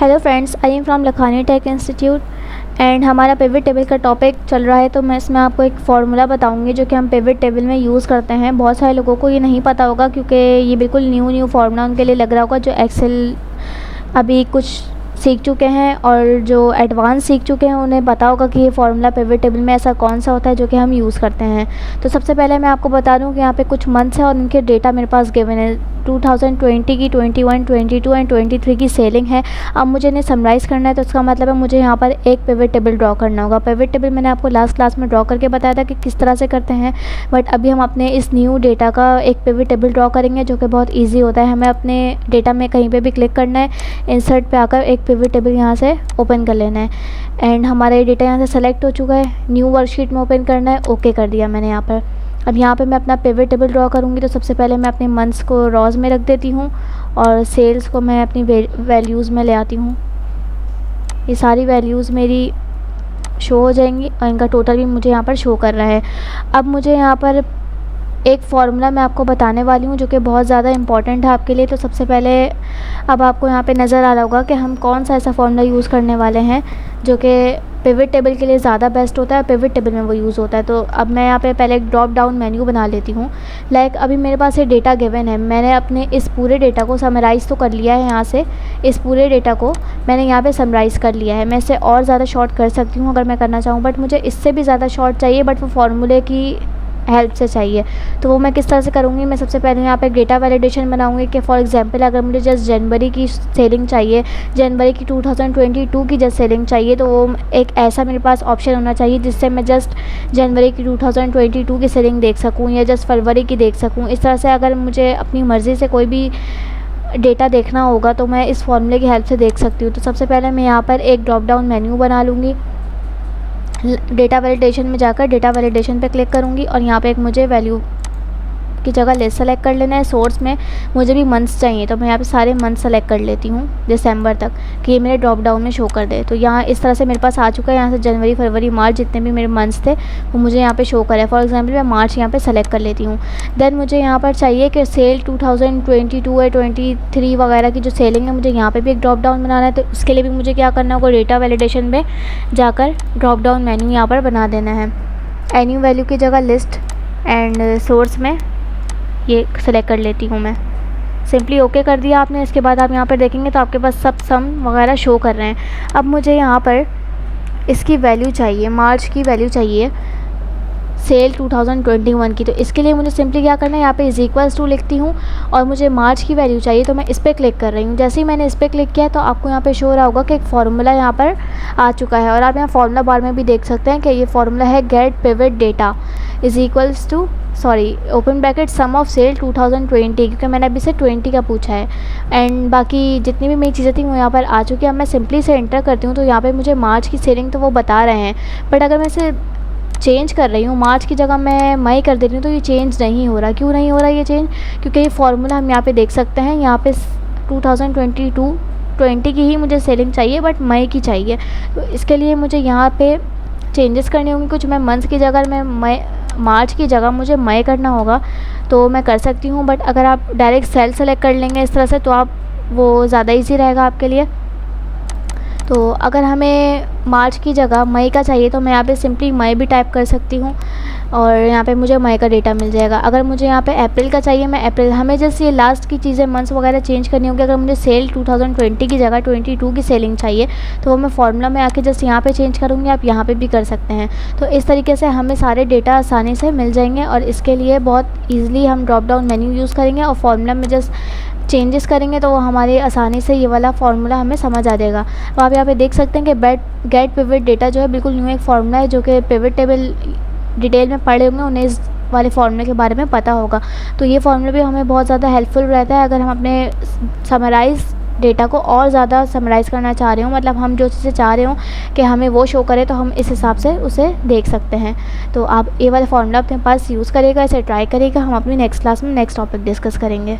Hello friends, I am from Lakhani tech institute and हमारा pivot table का topic चल रहा है। तो मैं इसमें आपको एक फार्मूला बताऊंगी जो कि हम पिवट टेबल में यूज़ करते हैं। बहुत सारे लोगों को ये नहीं पता होगा क्योंकि ये बिल्कुल न्यू फार्मूला उनके लिए लग रहा होगा जो एक्सेल अभी कुछ सीख चुके हैं और जो एडवांस सीख चुके हैं उन्हें पता होगा कि ये फार्मूला पिवट टेबल में ऐसा कौन सा होता है जो कि हम यूज़ करते हैं। तो सबसे पहले मैं आपको बता दूं कि यहाँ पे कुछ मंथ्स है और उनके डेटा मेरे पास गिवन है। 2020 की 21, 22 एंड 23 की सेलिंग है। अब मुझे इन्हें समराइज़ करना है तो इसका मतलब है मुझे यहाँ पर एक पिवट टेबल ड्रॉ करना होगा। पिवट टेबल मैंने आपको लास्ट क्लास में ड्रॉ करके बताया था कि किस तरह से करते हैं, बट अभी हम अपने इस न्यू डेटा का एक पिवट टेबल ड्रॉ करेंगे जो कि बहुत ईजी होता है। हमें अपने डेटा में कहीं पर भी क्लिक करना है, इंसर्ट पे आकर एक पिवट टेबल यहाँ से ओपन कर लेना है एंड हमारा ये डेटा यहाँ से सेलेक्ट हो चुका है। न्यू वर्कशीट में ओपन करना है, ओके कर दिया मैंने यहाँ पर। अब यहाँ पे मैं अपना पिवट टेबल ड्रॉ करूँगी तो सबसे पहले मैं अपने मंथ्स को रॉज में रख देती हूँ और सेल्स को मैं अपनी वैल्यूज़ में ले आती हूँ। ये सारी वैल्यूज़ मेरी शो हो जाएंगी और इनका टोटल भी मुझे यहाँ पर शो कर रहा है। अब मुझे यहाँ पर एक फार्मूला मैं आपको बताने वाली हूँ जो कि बहुत ज़्यादा इंपॉर्टेंट है आपके लिए। तो सबसे पहले अब आपको यहाँ पे नज़र आ रहा होगा कि हम कौन सा ऐसा फार्मूला यूज़ करने वाले हैं जो कि पिवट टेबल के लिए ज़्यादा बेस्ट होता है, पिवट टेबल में वो यूज़ होता है। तो अब मैं यहाँ पे पहले एक ड्रॉप डाउन मेन्यू बना लेती हूँ। लाइक अभी मेरे पास ये डेटा गिवन है, मैंने अपने इस पूरे डेटा को समराइज़ तो कर लिया है। यहाँ से इस पूरे डेटा को मैंने यहाँ पे समराइज़ कर लिया है। मैं इसे और ज़्यादा शॉर्ट कर सकती हूँ अगर मैं करना चाहूँ, बट मुझे इससे भी ज़्यादा शॉर्ट चाहिए, बट वो फार्मूले की हेल्प से चाहिए। तो वो मैं किस तरह से करूँगी, मैं सबसे पहले यहाँ पे डेटा वैलिडेशन बनाऊँगी कि फॉर एग्जांपल अगर मुझे जस्ट जनवरी की सेलिंग चाहिए, जनवरी की 2022 की जस्ट सेलिंग चाहिए, तो वो एक ऐसा मेरे पास ऑप्शन होना चाहिए जिससे मैं जस्ट जनवरी की 2022 की सेलिंग देख सकूँ या जस्ट फरवरी की देख सकूँ। इस तरह से अगर मुझे अपनी मर्ज़ी से कोई भी डेटा देखना होगा तो मैं इस फार्मूले की हेल्प से देख सकती हूँ। तो सबसे पहले मैं यहाँ पर एक ड्रॉप डाउन मेन्यू बना लूँगी। डेटा वैलिडेशन में जाकर डेटा वैलिडेशन पे क्लिक करूँगी और यहाँ पे एक मुझे वैल्यू की जगह लिस्ट सेलेक्ट कर लेना है। सोर्स में मुझे भी मंथ्स चाहिए तो मैं यहाँ पे सारे मंथ सेलेक्ट कर लेती हूँ दिसंबर तक कि ये मेरे ड्रॉप डाउन में शो कर दे। तो यहाँ इस तरह से मेरे पास आ चुका है। यहाँ से जनवरी, फरवरी, मार्च जितने भी मेरे मंथ्स थे वो मुझे यहाँ पे शो करे। फॉर एग्जांपल मैं मार्च यहाँ पे सेलेक्ट कर लेती हूँ। देन मुझे यहाँ पर चाहिए कि सेल 2022 या 23 वगैरह की जो सेलिंग है मुझे यहाँ पर भी एक ड्रॉप डाउन बनाना है। तो उसके लिए भी मुझे क्या करना होगा, डेटा वैलिडेशन में जाकर ड्रॉप डाउन मेन्यू यहाँ पर बना देना है। एनी वैल्यू की जगह लिस्ट एंड सोर्स में ये सेलेक्ट कर लेती हूँ मैं। सिंपली ओके कर दिया आपने। इसके बाद आप यहाँ पर देखेंगे तो आपके पास सब सम वगैरह शो कर रहे हैं। अब मुझे यहाँ पर इसकी वैल्यू चाहिए, मार्च की वैल्यू चाहिए सेल 2021 की। तो इसके लिए मुझे सिंपली क्या करना है, यहाँ पे =टू लिखती हूँ और मुझे मार्च की वैल्यू चाहिए तो मैं इस पर क्लिक कर रही हूँ। जैसे ही मैंने इस पर क्लिक किया तो आपको यहाँ पे शो हो रहा होगा कि एक फार्मूला यहाँ पर आ चुका है और आप यहाँ फार्मूला बार में भी देख सकते हैं कि ये फार्मूला है get pivot data open bracket sum of cell 2020, क्योंकि मैंने अभी से 20 का पूछा है एंड बाकी जितनी भी मेरी चीज़ें थी वो यहाँ पर आ चुकी है। अब मैं सिंपली से एंटर करती हूँ तो यहाँ पर मुझे मार्च की सेलिंग तो वो बता रहे हैं, बट अगर मैं इसे चेंज कर रही हूँ, मार्च की जगह मैं मई कर दे रही हूँ तो ये चेंज नहीं हो रहा। क्यों नहीं हो रहा ये चेंज, क्योंकि ये फार्मूला हम यहाँ पे देख सकते हैं। यहाँ पे 2020 की ही मुझे सेलिंग चाहिए बट मई की चाहिए। तो इसके लिए मुझे यहाँ पे चेंजेस करने होंगे कुछ। मैं मंथ की जगह मार्च की जगह मुझे मई करना होगा तो मैं कर सकती हूँ, बट अगर आप डायरेक्ट सेल सेलेक्ट कर लेंगे इस तरह से तो आप वो ज़्यादा ईजी रहेगा आपके लिए। तो अगर हमें मार्च की जगह मई का चाहिए तो मैं यहाँ पे सिंपली मई भी टाइप कर सकती हूँ और यहाँ पे मुझे मई का डेटा मिल जाएगा। अगर मुझे यहाँ पे अप्रैल का चाहिए मैं अप्रैल, हमें जैसे ये लास्ट की चीज़ें मंथ्स वगैरह चेंज करनी होगी। अगर मुझे सेल 2020 की जगह 22 की सेलिंग चाहिए तो वो मैं फार्मूला में आके जस्ट यहाँ पे चेंज करूँगी। आप यहाँ पे भी कर सकते हैं। तो इस तरीके से हमें सारे डेटा आसानी से मिल जाएंगे और इसके लिए बहुत ईजिली हम ड्रॉप डाउन मेन्यू यूज़ करेंगे और फार्मूला में जस्ट चेंजेस करेंगे तो वो हमारे आसानी से ये वाला फार्मूला हमें समझ आ जाएगा। तो आप यहाँ पे देख सकते हैं कि गेट पिवट डेटा जो है बिल्कुल न्यू एक फार्मूला है जो कि पिवट टेबल डिटेल में पढ़े होंगे उन्हें इस वाले फार्मूले के बारे में पता होगा। तो ये फार्मूला भी हमें बहुत ज़्यादा हेल्पफुल रहता है अगर हम अपने समराइज़ डेटा को और ज़्यादा समराइज़ करना चाह रहे हो, मतलब हम जो चीज़ें चाह रहे हो कि हमें वो शो करे तो हम इस हिसाब से उसे देख सकते हैं। तो आप ये वाला फार्मूला अपने पास यूज़ करिएगा, इसे ट्राई करिएगा। हम अपनी नेक्स्ट क्लास में नेक्स्ट टॉपिक डिस्कस करेंगे।